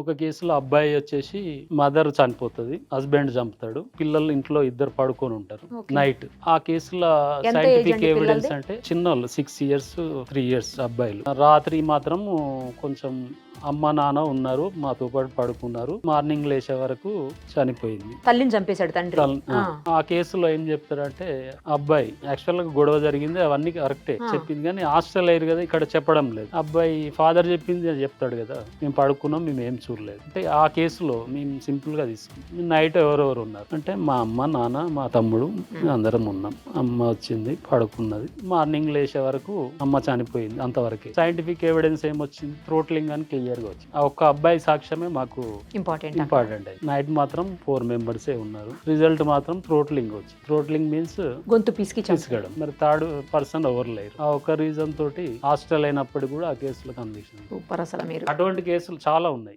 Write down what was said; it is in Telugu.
ఒక కేసులో అబ్బాయి వచ్చేసి మదర్ చనిపోతుంది, హస్బెండ్ చంపుతాడు, పిల్లలు ఇంట్లో ఇద్దరు పడుకొని ఉంటారు ఓకే. నైట్. ఆ కేసులో ఎంత ఏజ్ సైంటిఫిక్ అండి ఎవిడెన్స్ పిల్లలది? అంటే చిన్నోళ్ళు 6 years 3 years అబ్బాయిలు. రాత్రి మాత్రం కొంచెం అమ్మ నాన్న ఉన్నారు, మాతో పాటు పడుకున్నారు, మార్నింగ్ లేచే వరకు చనిపోయింది. తల్లిని చంపేశాడు తండ్రి. ఆ కేసులో ఏం చెప్తారంటే అబ్బాయి యాక్చువల్ గా గొడవ జరిగింది అవన్నీ కరెక్టే చెప్పింది, కానీ హాస్టల్ అయ్యారు కదా ఇక్కడ చెప్పడం లేదు. అబ్బాయి ఫాదర్ చెప్పింది అని చెప్తాడు కదా, మేము పడుకున్నాం, మేము ఏం చూడలేదు అంటే. ఆ కేసులో మేము సింపుల్ గా తీసుకున్నాం. నైట్ ఎవరెవరు ఉన్నారు అంటే మా అమ్మ నాన్న మా తమ్ముడు అందరం ఉన్నాం. అమ్మ వచ్చింది పడుకున్నది, మార్నింగ్ లేచే వరకు అమ్మ చనిపోయింది, అంతవరకే. సైంటిఫిక్ ఎవిడెన్స్ ఏమొచ్చింది, థ్రోట్లింగ్ అని క్లియర్ గా వచ్చింది. ఆ ఒక్క అబ్బాయి సాక్ష్యమే మాకు ఇంపార్టెంట్. నైట్ మాత్రం 4 members ఉన్నారు, రిజల్ట్ మాత్రం థ్రోట్లింగ్ వచ్చింది. థ్రోట్లింగ్ మీన్స్ గొంతు పిసికి తీసుకెళ్ళడం. మరి థర్డ్ పర్సన్ ఎవరు లేరు. ఆ ఒక్క రీజన్ తోటి హాస్టల్ అయినప్పుడు కూడా ఆ కేసులో కండిషన్. సూపర్. అసలు మీరు అటువంటి కేసులు చాలా ఉన్నాయి.